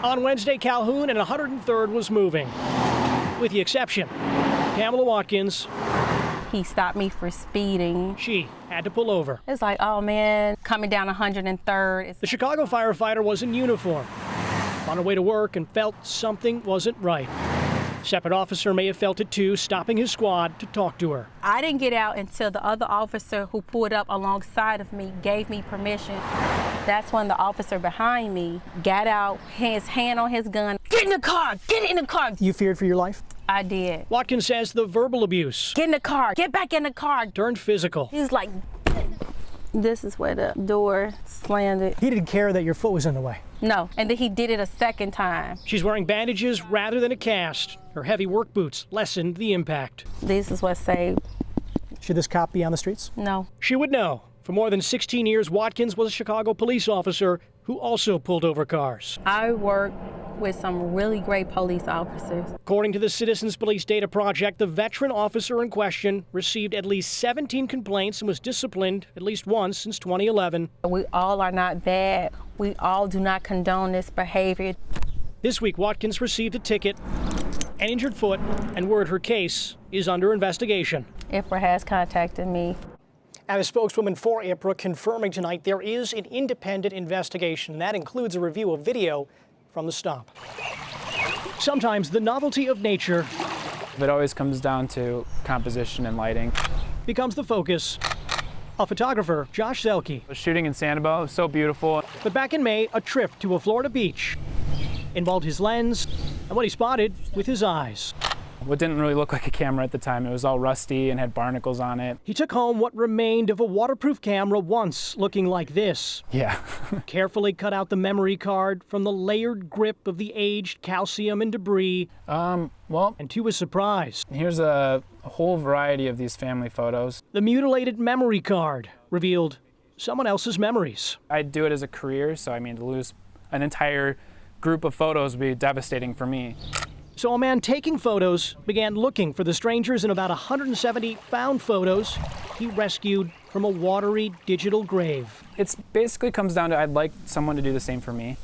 On Wednesday, Calhoun and 103rd was moving, with the exception Pamela Watkins. He stopped me for speeding. She had to pull over. It's like, oh man, coming down 103rd. The Chicago firefighter was in uniform, on her way to work, and felt something wasn't right. Separate officer may have felt it too, stopping his squad to talk to her. I didn't get out until the other officer who pulled up alongside of me gave me permission. That's when the officer behind me got out, his hand on his gun. Get in the car, get in the car. You feared for your life? I did. Watkins says the verbal abuse. Get in the car, get back in the car. Turned physical. He was like, this is where the door slammed. He didn't care that your foot was in the way. No, and then he did it a second time. She's wearing bandages rather than a cast. Her heavy work boots lessened the impact. This is what saved. Should this cop be on the streets? No. She would know. For more than 16 years, Watkins was a Chicago police officer who also pulled over cars. I work with some really great police officers. According to the Citizens Police Data Project, the veteran officer in question received at least 17 complaints and was disciplined at least once since 2011. We all are not bad. We all do not condone this behavior. This week, Watkins received a ticket, an injured foot, and word her case is under investigation. IPRA has contacted me. And a spokeswoman for IPRA confirming tonight there is an independent investigation, and that includes a review of video from the stop. Sometimes the novelty of nature It always comes down to composition and lighting. becomes the focus. A photographer, Josh Zelke. The shooting in Sanibel was so beautiful. But back in May, a trip to a Florida beach involved his lens and what he spotted with his eyes. What didn't really look like a camera at the time, it was all rusty and had barnacles on it. He took home what remained of a waterproof camera once looking like this. Yeah. Carefully cut out the memory card from the layered grip of the aged calcium and debris. Well, And to his surprise, here's a whole variety of these family photos. the mutilated memory card revealed someone else's memories. I do it as a career, so I mean, to lose an entire group of photos would be devastating for me. So a man taking photos began looking for the strangers in about 170 found photos he rescued from a watery digital grave. It basically comes down to I'd like someone to do the same for me.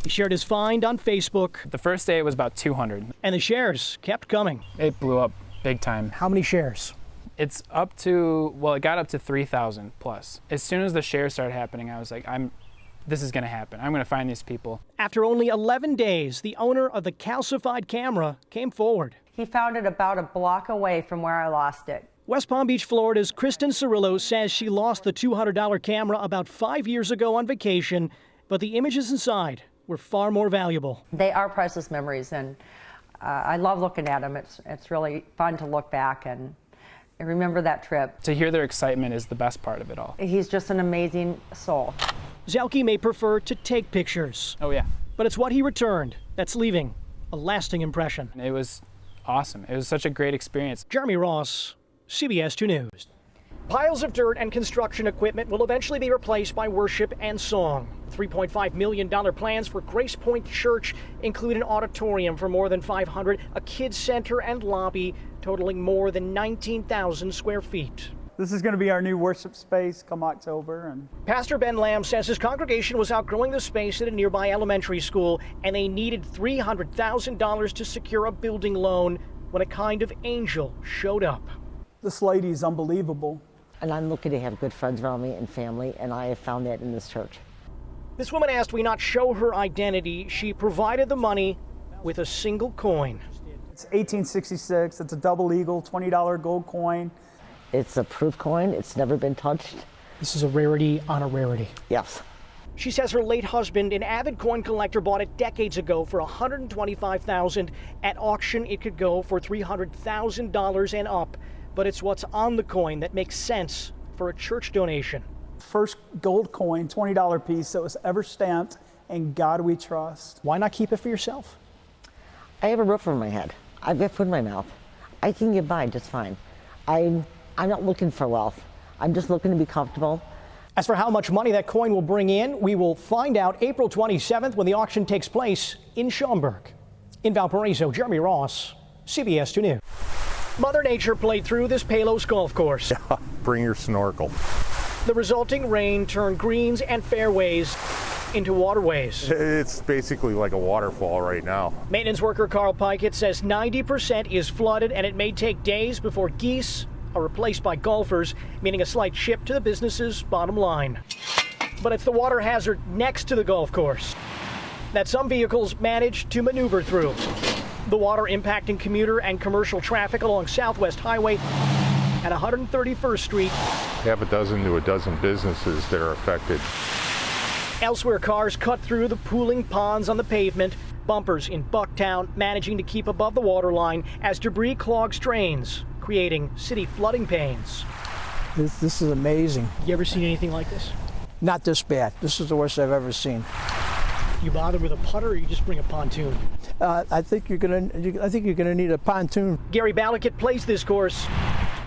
He shared his find on Facebook, The first day it was about 200. and the shares kept coming. It blew up big time. How many shares? It's up to, well, it got up to 3,000 plus. As soon as the shares started happening, I was like, this is gonna happen. I'm gonna find these people. After only 11 days, the owner of the calcified camera came forward. He found it about a block away from where I lost it. West Palm Beach, Florida's Kristen Cirillo says she lost the $200 camera about 5 years ago on vacation, but the images inside were far more valuable. They are priceless memories, and I love looking at them. It's really fun to look back and remember that trip. To hear their excitement is the best part of it all. He's just an amazing soul. Zelke may prefer to take pictures, Oh yeah, but it's what he returned that's leaving a lasting impression. it was awesome. It was such a great experience. Jeremy Ross, CBS 2 News. Piles of dirt and construction equipment will eventually be replaced by worship and song. $3.5 million plans for Grace Point Church include an auditorium for more than 500, a kids center and lobby totaling more than 19,000 square feet. This is going to be our new worship space come October. And Pastor Ben Lamb says his congregation was outgrowing the space at a nearby elementary school, and they needed $300,000 to secure a building loan when a kind of angel showed up. this lady is unbelievable. And I'm lucky to have good friends around me and family, and I have found that in this church. This woman asked we not show her identity. She provided the money with a single coin. It's 1866. It's a double eagle, $20 gold coin. It's a proof coin. It's never been touched. This is a rarity on a rarity. Yes. She says her late husband, an avid coin collector, bought it decades ago for $125,000. At auction, it could go for $300,000 and up. But it's what's on the coin that makes sense for a church donation. First gold coin, $20 piece that was ever stamped, and God we trust. Why not keep it for yourself? I have a roof over my head. I've got food in my mouth. I can get by just fine. I'm not looking for wealth. I'm just looking to be comfortable. As for how much money that coin will bring in, we will find out April 27th when the auction takes place in Schaumburg. In Valparaiso, Jeremy Ross, CBS 2 News. Mother Nature played through this Palos golf course. Bring your snorkel. The resulting rain turned greens and fairways into waterways. It's basically like a waterfall right now. Maintenance worker Carl Pikett says 90% is flooded, and it may take days before geese are replaced by golfers, meaning a slight chip to the business's bottom line. But it's the water hazard next to the golf course that some vehicles manage to maneuver through. The water impacting commuter and commercial traffic along Southwest Highway at 131st Street. Half a dozen to a dozen businesses that are affected. Elsewhere, cars cut through the pooling ponds on the pavement. Bumpers in Bucktown managing to keep above the water line as debris clogs drains, creating city flooding pains. This is amazing. You ever seen anything like this? Not this bad. This is the worst I've ever seen. You bother with a putter, or you just bring a pontoon? I think you're gonna need a pontoon. Gary Balakit plays this course.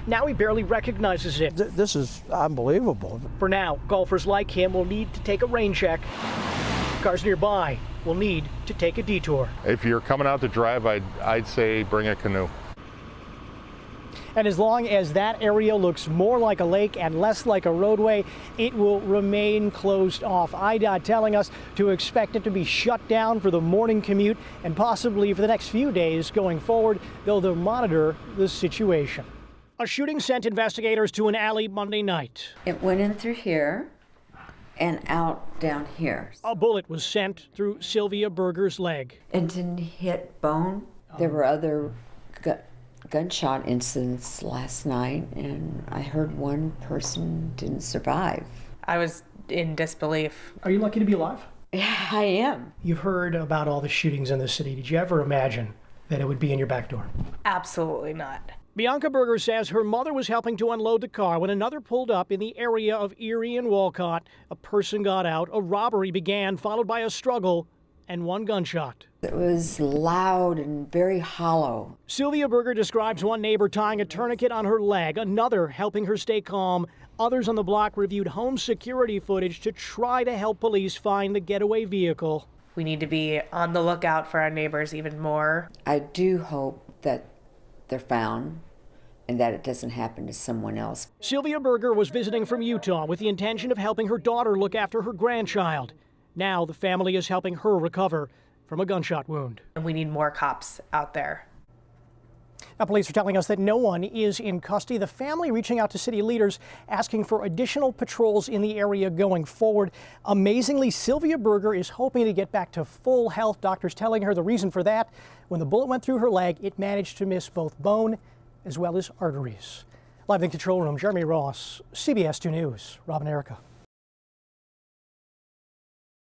Now he barely recognizes it. This is unbelievable. For now, golfers like him will need to take a rain check. Cars nearby will need to take a detour. If you're coming out to drive, I'd say bring a canoe. And as long as that area looks more like a lake and less like a roadway, it will remain closed off. IDOT telling us to expect it to be shut down for the morning commute and possibly for the next few days going forward, though they'll monitor the situation. A shooting sent investigators to an alley Monday night. It went in through here and out down here. A bullet was sent through Sylvia Berger's leg. It didn't hit bone. There were other gunshot incidents last night, and I heard one person didn't survive. I was in disbelief. Are you lucky to be alive? Yeah, I am. You've heard about all the shootings in the city. Did you ever imagine that it would be in your back door? Absolutely not. Bianca Berger says her mother was helping to unload the car when another pulled up in the area of Erie and Walcott. A person got out, a robbery began, followed by a struggle and one gunshot. It was loud and very hollow. Sylvia Berger describes one neighbor tying a tourniquet on her leg, another helping her stay calm. Others on the block reviewed home security footage to try to help police find the getaway vehicle. We need to be on the lookout for our neighbors even more. I do hope that they're found and that it doesn't happen to someone else. Sylvia Berger was visiting from Utah with the intention of helping her daughter look after her grandchild. Now the family is helping her recover from a gunshot wound. And we need more cops out there. Now, police are telling us that no one is in custody. The family reaching out to city leaders asking for additional patrols in the area going forward. Amazingly, Sylvia Berger is hoping to get back to full health. Doctors telling her the reason for that, when the bullet went through her leg, it managed to miss both bone as well as arteries. Live in the control room, Jeremy Ross, CBS 2 News, Rob and Erica.